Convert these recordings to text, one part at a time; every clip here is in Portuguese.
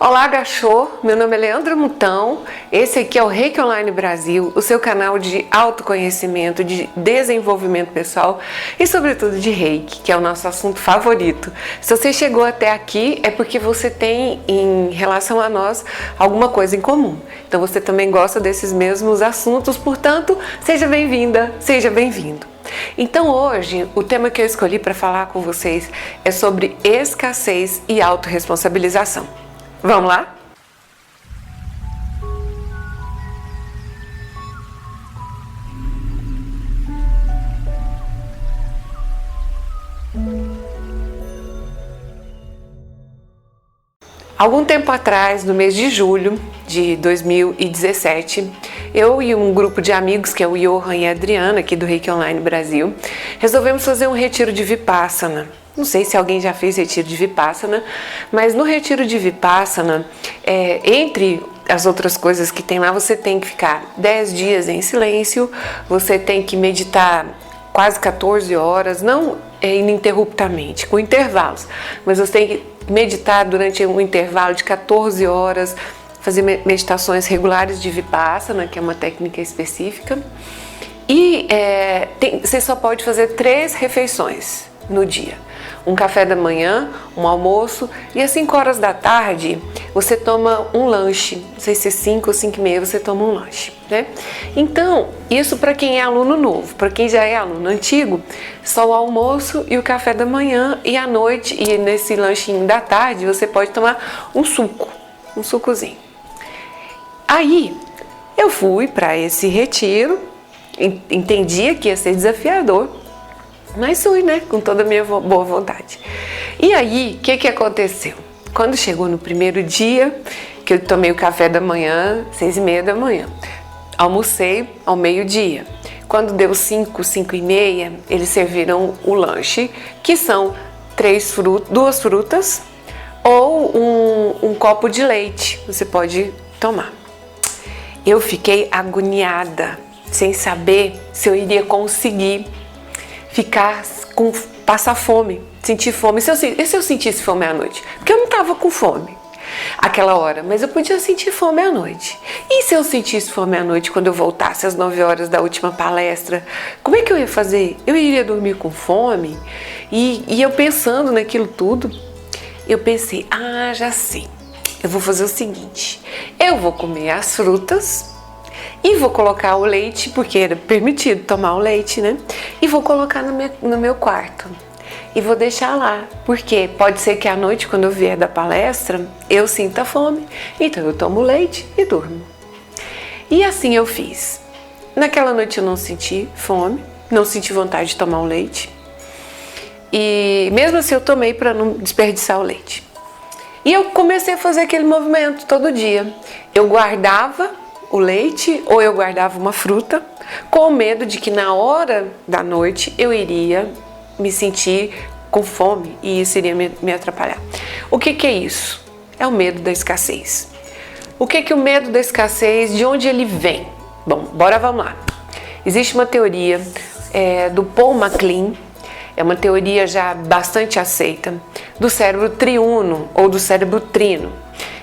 Olá, Gachô! Meu nome é Leandra Mutão, esse aqui é o Reiki Online Brasil, o seu canal de autoconhecimento, de desenvolvimento pessoal e sobretudo de Reiki, que é o nosso assunto favorito. Se você chegou até aqui é porque você tem em relação a nós alguma coisa em comum. Então você também gosta desses mesmos assuntos, portanto, seja bem-vinda, seja bem-vindo. Então hoje o tema que eu escolhi para falar com vocês é sobre escassez e autorresponsabilização. Vamos lá? Algum tempo atrás, no mês de julho de 2017, eu e um grupo de amigos, que é o Johan e a Adriana, aqui do Reiki Online Brasil, resolvemos fazer um retiro de Vipassana. Não sei se alguém já fez retiro de Vipassana, mas no retiro de Vipassana, entre as outras coisas que tem lá, você tem que ficar 10 dias em silêncio, você tem que meditar quase 14 horas, não ininterruptamente, com intervalos, mas você tem que meditar durante um intervalo de 14 horas, fazer meditações regulares de Vipassana, que é uma técnica específica, e você só pode fazer 3 refeições no dia. Um café da manhã, um almoço e às 5 horas da tarde você toma um lanche, não sei se é 5 ou 5 e meia você toma um lanche, né? Então, isso para quem é aluno novo, para quem já é aluno antigo, só o almoço e o café da manhã e à noite e nesse lanchinho da tarde você pode tomar um sucozinho. Aí, eu fui para esse retiro, entendia que ia ser desafiador, mas fui, né? Com toda a minha boa vontade. E aí, o que aconteceu? Quando chegou no primeiro dia, que eu tomei o café da manhã, 6 e meia da manhã, almocei ao meio-dia. Quando deu 5, 5 e meia, eles serviram o lanche, que são 2 frutas ou um copo de leite, você pode tomar. Eu fiquei agoniada, sem saber se eu iria conseguir passar fome, sentir fome. E se eu sentisse fome à noite? Porque eu não estava com fome aquela hora, mas eu podia sentir fome à noite. E se eu sentisse fome à noite quando eu voltasse às 9 horas da última palestra? Como é que eu ia fazer? Eu iria dormir com fome? E eu pensando naquilo tudo, eu pensei, já sei. Eu vou fazer o seguinte, eu vou comer as frutas e vou colocar o leite, porque era permitido tomar o leite, né? E vou colocar no meu quarto. E vou deixar lá, porque pode ser que à noite, quando eu vier da palestra, eu sinta fome. Então eu tomo leite e durmo. E assim eu fiz. Naquela noite eu não senti fome, não senti vontade de tomar o leite. E mesmo assim eu tomei para não desperdiçar o leite. E eu comecei a fazer aquele movimento todo dia. Eu guardava o leite ou eu guardava uma fruta com medo de que na hora da noite eu iria me sentir com fome e isso iria me atrapalhar. O que é isso? É o medo da escassez. O que é o medo da escassez? De onde ele vem? Bom, vamos lá. Existe uma teoria do Paul MacLean, é uma teoria já bastante aceita, do cérebro triuno ou do cérebro trino.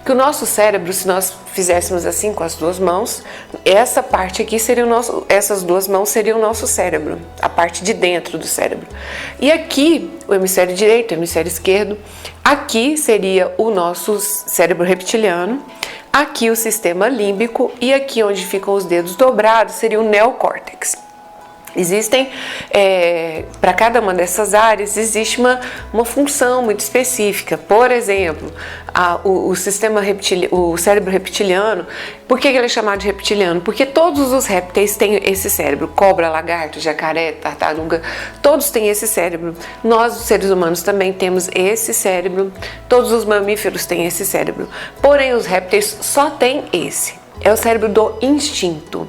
Que o nosso cérebro, se nós fizéssemos assim com as 2 mãos, essa parte aqui seria essas 2 mãos seriam o nosso cérebro, a parte de dentro do cérebro. E aqui, o hemisfério direito, o hemisfério esquerdo, aqui seria o nosso cérebro reptiliano, aqui o sistema límbico e aqui onde ficam os dedos dobrados seria o neocórtex. Existem, para cada uma dessas áreas, existe uma função muito específica. Por exemplo, o cérebro reptiliano, por que ele é chamado de reptiliano? Porque todos os répteis têm esse cérebro, cobra, lagarto, jacaré, tartaruga, todos têm esse cérebro. Nós, os seres humanos, também temos esse cérebro, todos os mamíferos têm esse cérebro, porém os répteis só têm esse. é o cérebro do instinto.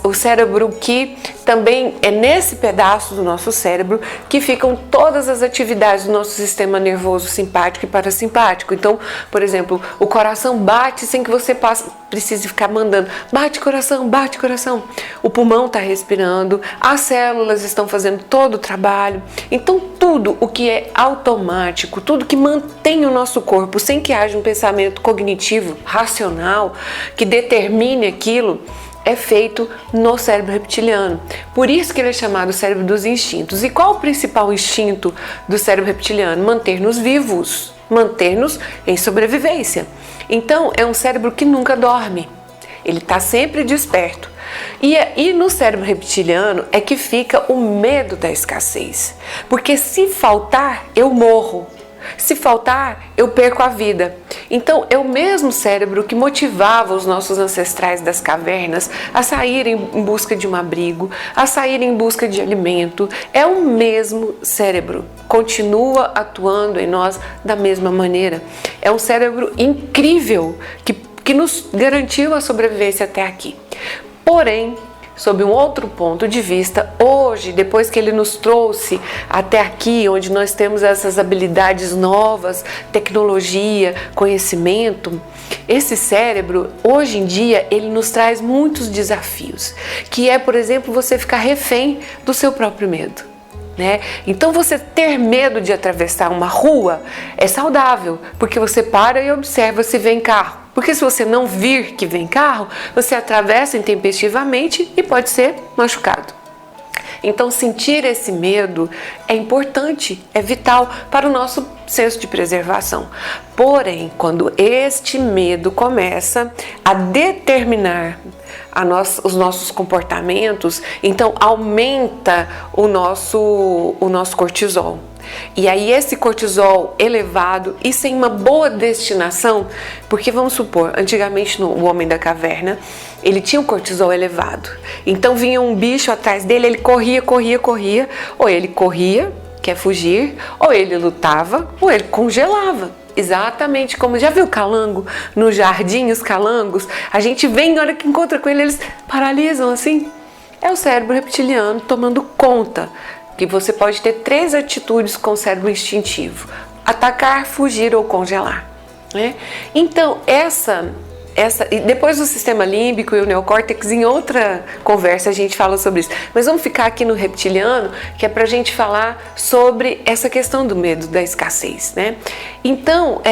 O cérebro que também é nesse pedaço do nosso cérebro que ficam todas as atividades do nosso sistema nervoso simpático e parasimpático. Então, por exemplo, o coração bate sem que você precise ficar mandando bate coração, bate coração. O pulmão está respirando, as células estão fazendo todo o trabalho. Então, tudo o que é automático, tudo que mantém o nosso corpo sem que haja um pensamento cognitivo, racional, que determine aquilo, é feito no cérebro reptiliano. Por isso que ele é chamado cérebro dos instintos. E qual o principal instinto do cérebro reptiliano? Manter-nos vivos, manter-nos em sobrevivência. Então, é um cérebro que nunca dorme. Ele está sempre desperto. E no cérebro reptiliano é que fica o medo da escassez. Porque se faltar, eu morro. Se faltar, eu perco a vida. Então, é o mesmo cérebro que motivava os nossos ancestrais das cavernas a saírem em busca de um abrigo, a saírem em busca de alimento. É o mesmo cérebro, continua atuando em nós da mesma maneira. É um cérebro incrível que nos garantiu a sobrevivência até aqui. Porém, sob um outro ponto de vista, hoje, depois que ele nos trouxe até aqui, onde nós temos essas habilidades novas, tecnologia, conhecimento, esse cérebro, hoje em dia, ele nos traz muitos desafios, que é, por exemplo, você ficar refém do seu próprio medo. Então você ter medo de atravessar uma rua é saudável, porque você para e observa se vem carro. Porque se você não vir que vem carro, você atravessa intempestivamente e pode ser machucado. Então sentir esse medo é importante, é vital para o nosso senso de preservação. Porém, quando este medo começa a determinar os nossos comportamentos, então aumenta o nosso cortisol. E aí esse cortisol elevado e sem uma boa destinação, porque vamos supor, antigamente o homem da caverna, ele tinha um cortisol elevado. Então vinha um bicho atrás dele, ele corria, ou ele corria, quer fugir, ou ele lutava, ou ele congelava. Exatamente como, já viu calango no jardim, os calangos? A gente vem, na hora que encontra com ele, eles paralisam assim. É o cérebro reptiliano tomando conta. Que você pode ter 3 atitudes com o cérebro instintivo: atacar, fugir ou congelar. Então, e depois o sistema límbico e o neocórtex, em outra conversa a gente fala sobre isso. Mas vamos ficar aqui no reptiliano, que é para a gente falar sobre essa questão do medo da escassez. Então,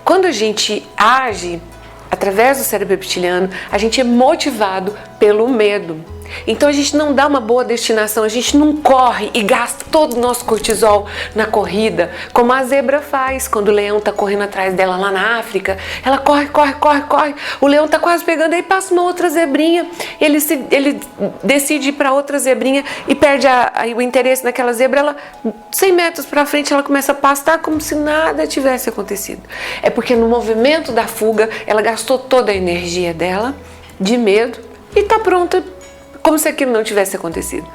quando a gente age através do cérebro reptiliano, a gente é motivado pelo medo. Então a gente não dá uma boa destinação, a gente não corre e gasta todo o nosso cortisol na corrida, como a zebra faz quando o leão está correndo atrás dela lá na África. Ela corre, o leão está quase pegando, aí passa uma outra zebrinha, ele decide ir para outra zebrinha e perde o interesse naquela zebra. Ela, 100 metros para frente, ela começa a pastar como se nada tivesse acontecido. É porque no movimento da fuga, ela gastou toda a energia dela de medo e está pronta, como se aquilo não tivesse acontecido.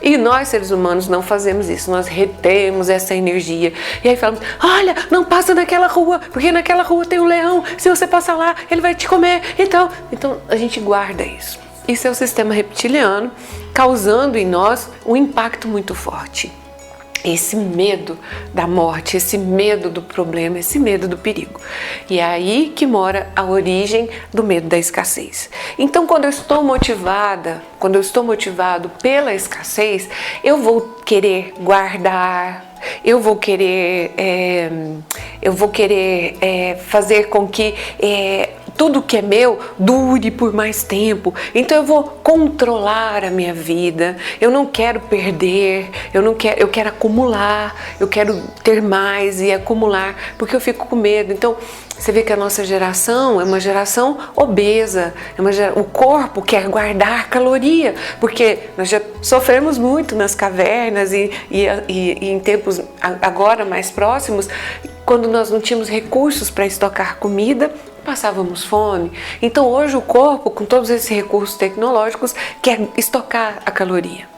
E nós, seres humanos, não fazemos isso. Nós retemos essa energia. E aí falamos, olha, não passa naquela rua, porque naquela rua tem um leão. Se você passar lá, ele vai te comer e tal. Então, a gente guarda isso. Isso é o sistema reptiliano, causando em nós um impacto muito forte. Esse medo da morte, esse medo do problema, esse medo do perigo. E é aí que mora a origem do medo da escassez. Então, quando eu estou motivado pela escassez, eu vou querer guardar, eu vou querer fazer com que tudo que é meu dure por mais tempo. Então eu vou controlar a minha vida. Eu não quero perder, eu quero acumular, eu quero ter mais e acumular, porque eu fico com medo. Então você vê que a nossa geração é uma geração obesa, o corpo quer guardar caloria, porque nós já sofremos muito nas cavernas e em tempos agora mais próximos, quando nós não tínhamos recursos para estocar comida, passávamos fome. Então hoje o corpo, com todos esses recursos tecnológicos, quer estocar a caloria.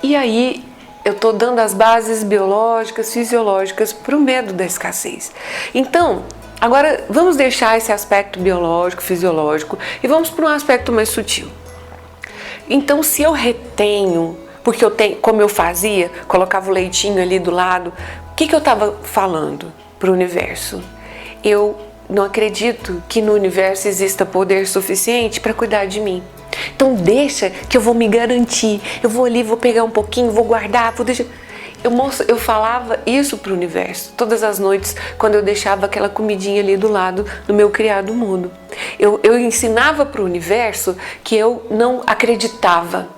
E aí eu estou dando as bases biológicas, fisiológicas para o medo da escassez. Então, Agora, vamos deixar esse aspecto biológico, fisiológico e vamos para um aspecto mais sutil. Então, se eu retenho, porque eu tenho, como eu fazia, colocava o leitinho ali do lado, o que eu estava falando para o universo? Eu não acredito que no universo exista poder suficiente para cuidar de mim. Então deixa que eu vou me garantir, eu vou ali, vou pegar um pouquinho, vou guardar, vou deixar... Eu falava isso para o universo todas as noites quando eu deixava aquela comidinha ali do lado do meu criado mudo. Eu ensinava para o universo que eu não acreditava,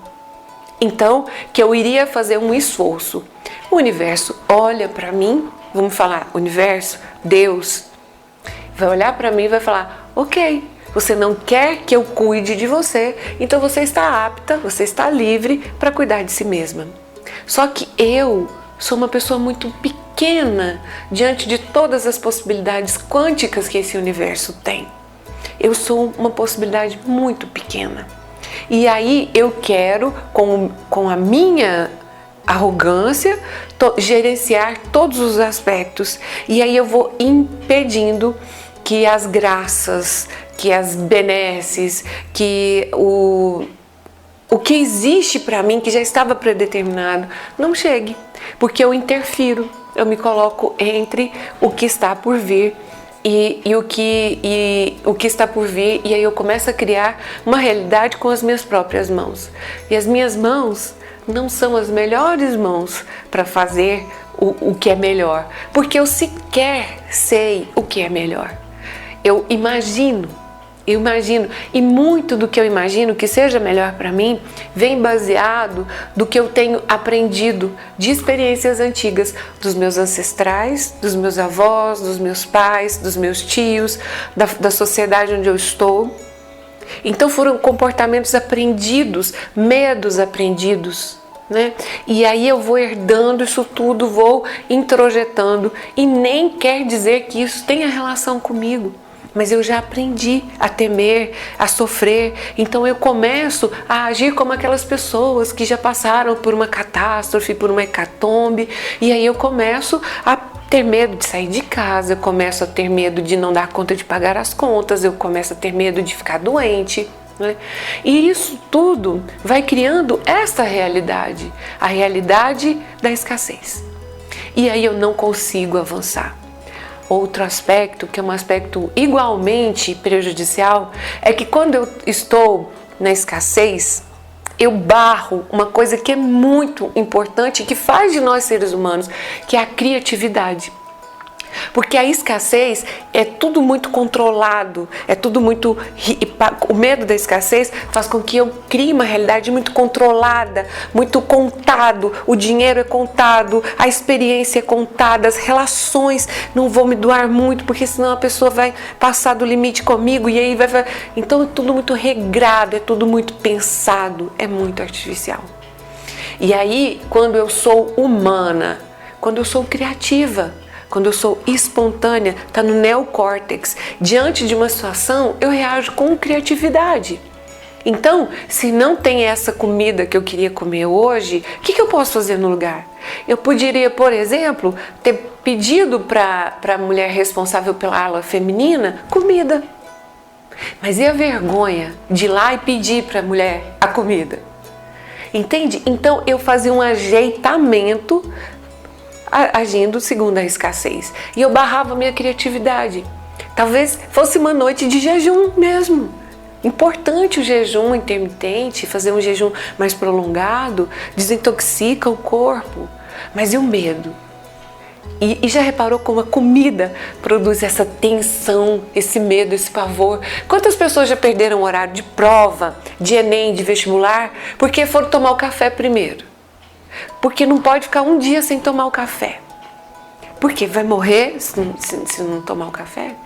então que eu iria fazer um esforço. O universo olha para mim, vamos falar, universo, Deus, vai olhar para mim e vai falar, ok, você não quer que eu cuide de você, então você está apta, você está livre para cuidar de si mesma. Só que eu sou uma pessoa muito pequena diante de todas as possibilidades quânticas que esse universo tem. Eu sou uma possibilidade muito pequena. E aí eu quero, com a minha arrogância, gerenciar todos os aspectos. E aí eu vou impedindo que as graças, que as benesses, que o que existe para mim, que já estava predeterminado, não chegue, porque eu interfiro, eu me coloco entre o que está por vir e o que está por vir, e aí eu começo a criar uma realidade com as minhas próprias mãos. E as minhas mãos não são as melhores mãos para fazer o que é melhor, porque eu sequer sei o que é melhor. Eu imagino, e muito do que eu imagino que seja melhor para mim vem baseado do que eu tenho aprendido de experiências antigas, dos meus ancestrais, dos meus avós, dos meus pais, dos meus tios, da sociedade onde eu estou. Então foram comportamentos aprendidos, medos aprendidos, né? E aí eu vou herdando isso tudo, vou introjetando, e nem quer dizer que isso tenha relação comigo. Mas eu já aprendi a temer, a sofrer, então eu começo a agir como aquelas pessoas que já passaram por uma catástrofe, por uma hecatombe, e aí eu começo a ter medo de sair de casa, eu começo a ter medo de não dar conta de pagar as contas, eu começo a ter medo de ficar doente, né? E isso tudo vai criando esta realidade, a realidade da escassez. E aí eu não consigo avançar. Outro aspecto, que é um aspecto igualmente prejudicial, é que quando eu estou na escassez, eu barro uma coisa que é muito importante, que faz de nós seres humanos, que é a criatividade. Porque a escassez é tudo muito controlado, é tudo muito... O medo da escassez faz com que eu crie uma realidade muito controlada, muito contado. O dinheiro é contado, a experiência é contada, as relações não vão me doar muito, porque senão a pessoa vai passar do limite comigo e aí vai... Então é tudo muito regrado, é tudo muito pensado, é muito artificial. E aí, quando eu sou humana, quando eu sou criativa, quando eu sou espontânea, está no neocórtex. Diante de uma situação, eu reajo com criatividade. Então, se não tem essa comida que eu queria comer hoje, o que eu posso fazer no lugar? Eu poderia, por exemplo, ter pedido para a mulher responsável pela ala feminina comida. Mas e a vergonha de ir lá e pedir para a mulher a comida? Entende? Então, eu fazia um ajeitamento agindo segundo a escassez. E eu barrava a minha criatividade. Talvez fosse uma noite de jejum mesmo. Importante o jejum intermitente, fazer um jejum mais prolongado, desintoxica o corpo. Mas e o medo? E já reparou como a comida produz essa tensão, esse medo, esse pavor? Quantas pessoas já perderam o horário de prova, de Enem, de vestibular, porque foram tomar o café primeiro? Porque não pode ficar um dia sem tomar o café. Porque vai morrer se não tomar o café?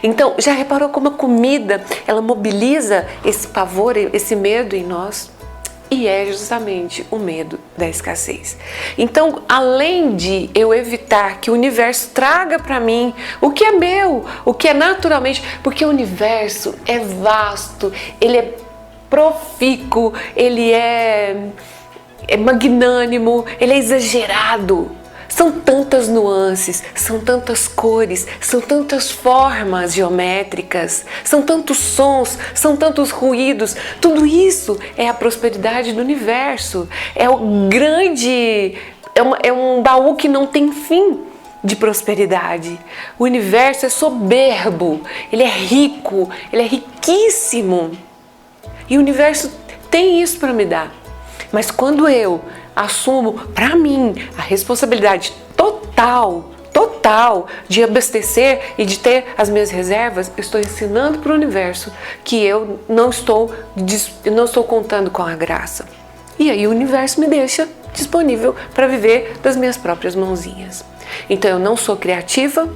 Então, já reparou como a comida, ela mobiliza esse pavor, esse medo em nós? E é justamente o medo da escassez. Então, além de eu evitar que o universo traga para mim o que é meu, o que é naturalmente, porque o universo é vasto, ele é profícuo, ele é magnânimo, ele é exagerado. São tantas nuances, são tantas cores, são tantas formas geométricas, são tantos sons, são tantos ruídos. Tudo isso é a prosperidade do universo. É o grande, é um baú que não tem fim de prosperidade. O universo é soberbo, ele é rico, ele é riquíssimo. E o universo tem isso para me dar. Mas quando eu assumo para mim a responsabilidade total de abastecer e de ter as minhas reservas, eu estou ensinando para o universo que eu não estou contando com a graça. E aí o universo me deixa disponível para viver das minhas próprias mãozinhas. Então eu não sou criativa,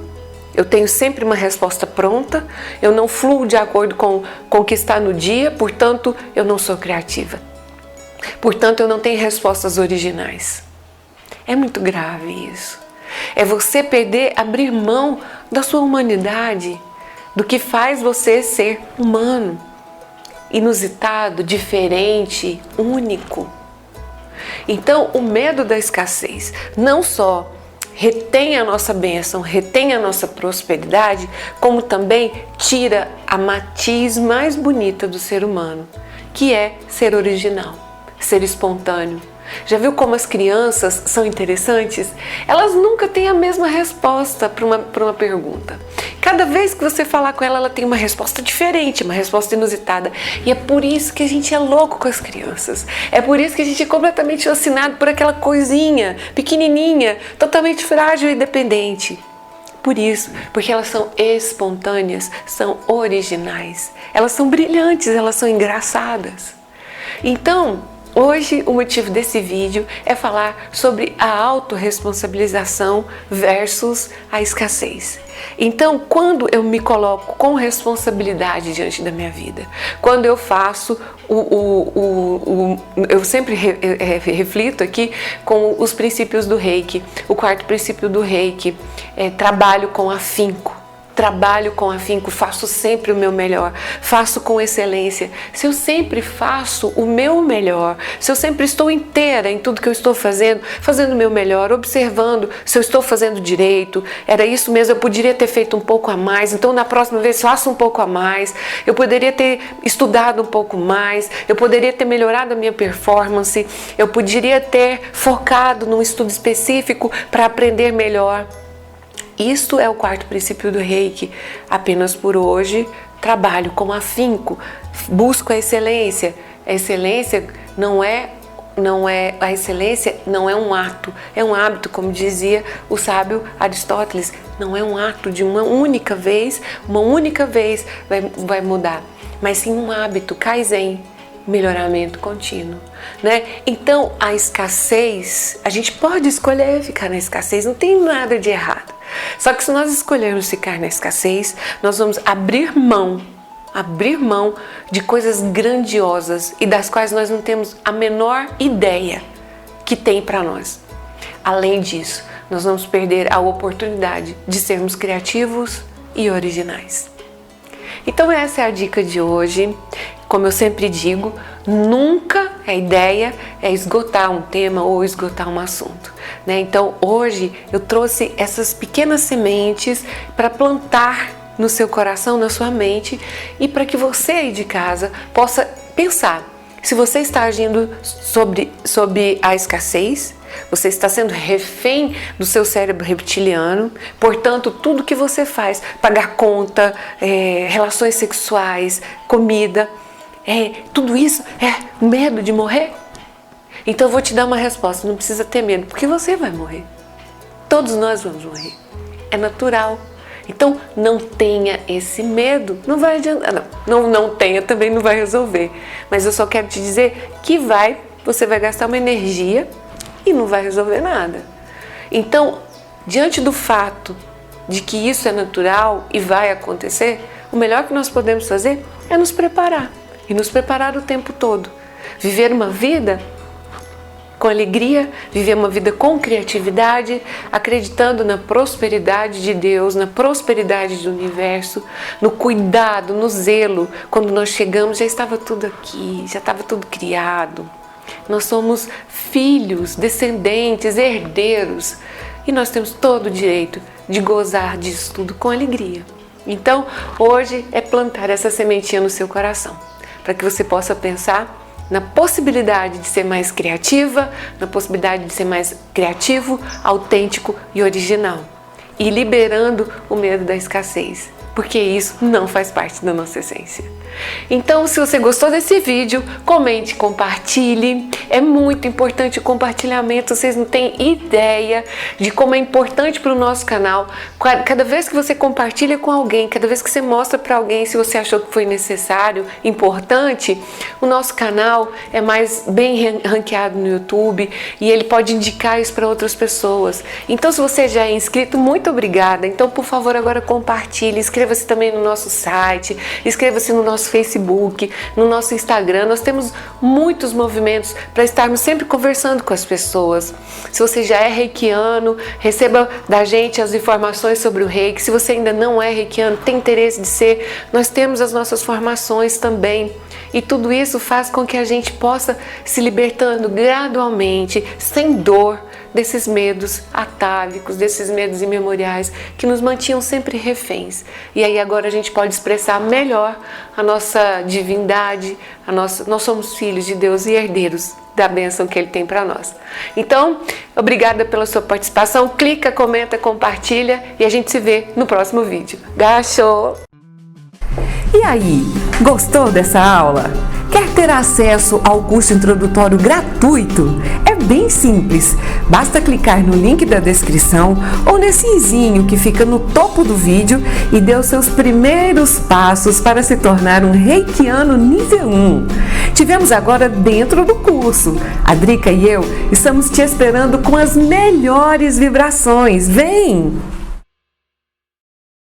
eu tenho sempre uma resposta pronta, eu não fluo de acordo com o que está no dia, portanto eu não sou criativa. Portanto, eu não tenho respostas originais. É muito grave isso. É você abrir mão da sua humanidade, do que faz você ser humano, inusitado, diferente, único. Então, o medo da escassez não só retém a nossa bênção, retém a nossa prosperidade, como também tira a matiz mais bonita do ser humano, que é ser original. Ser espontâneo. Já viu como as crianças são interessantes? Elas nunca têm a mesma resposta para uma pergunta. Cada vez que você falar com ela, ela tem uma resposta diferente, uma resposta inusitada. E é por isso que a gente é louco com as crianças. É por isso que a gente é completamente fascinado por aquela coisinha pequenininha, totalmente frágil e dependente. Por isso, porque elas são espontâneas, são originais. Elas são brilhantes, elas são engraçadas. Então, hoje o motivo desse vídeo é falar sobre a autorresponsabilização versus a escassez. Então, quando eu me coloco com responsabilidade diante da minha vida, quando eu faço eu sempre reflito aqui com os princípios do Reiki. O quarto princípio do Reiki é trabalho com afinco. Trabalho com afinco, faço sempre o meu melhor, faço com excelência. Se eu sempre faço o meu melhor, se eu sempre estou inteira em tudo que eu estou fazendo o meu melhor, observando se eu estou fazendo direito, era isso mesmo, eu poderia ter feito um pouco a mais, então na próxima vez faço um pouco a mais, eu poderia ter estudado um pouco mais, eu poderia ter melhorado a minha performance, eu poderia ter focado num estudo específico para aprender melhor. Isto é o quarto princípio do Reiki. Apenas por hoje, trabalho com afinco, busco a excelência. A excelência a excelência não é um ato, é um hábito, como dizia o sábio Aristóteles. Não é um ato de uma única vez vai mudar, mas sim um hábito, Kaizen, melhoramento contínuo, né? Então, a escassez, a gente pode escolher ficar na escassez, não tem nada de errado. Só que se nós escolhermos ficar na escassez, nós vamos abrir mão de coisas grandiosas e das quais nós não temos a menor ideia que tem para nós. Além disso, nós vamos perder a oportunidade de sermos criativos e originais. Então essa é a dica de hoje. Como eu sempre digo, nunca a ideia é esgotar um tema ou esgotar um assunto, né? Então hoje eu trouxe essas pequenas sementes para plantar no seu coração, na sua mente, e para que você aí de casa possa pensar se você está agindo sobre a escassez. Você está sendo refém do seu cérebro reptiliano, portanto, tudo que você faz, pagar conta, relações sexuais, comida, tudo isso é medo de morrer? Então eu vou te dar uma resposta, não precisa ter medo, porque você vai morrer. Todos nós vamos morrer. É natural. Então não tenha esse medo, não vai adiantar, não tenha também, não vai resolver. Mas eu só quero te dizer que você vai gastar uma energia e não vai resolver nada. Então, diante do fato de que isso é natural e vai acontecer, o melhor que nós podemos fazer é nos preparar. E nos preparar o tempo todo. Viver uma vida com alegria, viver uma vida com criatividade, acreditando na prosperidade de Deus, na prosperidade do universo, no cuidado, no zelo. Quando nós chegamos já estava tudo aqui, já estava tudo criado. Nós somos filhos, descendentes, herdeiros. e nós temos todo o direito de gozar disso tudo com alegria. Então, hoje é plantar essa sementinha no seu coração, para que você possa pensar na possibilidade de ser mais criativa, na possibilidade de ser mais criativo, autêntico e original, e liberando o medo da escassez, porque isso não faz parte da nossa essência. Então, se você gostou desse vídeo, comente, compartilhe. É muito importante o compartilhamento, vocês não têm ideia de como é importante para o nosso canal. Cada vez que você compartilha com alguém, cada vez que você mostra para alguém, se você achou que foi necessário, importante, o nosso canal é mais bem ranqueado no YouTube e ele pode indicar isso para outras pessoas. Então, se você já é inscrito, muito obrigada. Então, por favor, agora compartilhe, inscreva-se também no nosso site, inscreva-se no nosso Facebook, no nosso Instagram. Nós temos muitos movimentos para estarmos sempre conversando com as pessoas. Se você já é reikiano, receba da gente as informações sobre o reiki. Se você ainda não é reikiano, tem interesse de ser, nós temos as nossas formações também. E tudo isso faz com que a gente possa se libertando gradualmente, sem dor, desses medos atávicos, desses medos imemoriais que nos mantinham sempre reféns. E aí agora a gente pode expressar melhor a nossa divindade, nós somos filhos de Deus e herdeiros da bênção que Ele tem para nós. Então, obrigada pela sua participação, clica, comenta, compartilha e a gente se vê no próximo vídeo. Gacho! E aí, gostou dessa aula? Quer ter acesso ao curso introdutório gratuito? É bem simples, basta clicar no link da descrição ou nesse izinho que fica no topo do vídeo e dê os seus primeiros passos para se tornar um reikiano nível 1. Tivemos agora dentro do curso. A Drica e eu estamos te esperando com as melhores vibrações. Vem!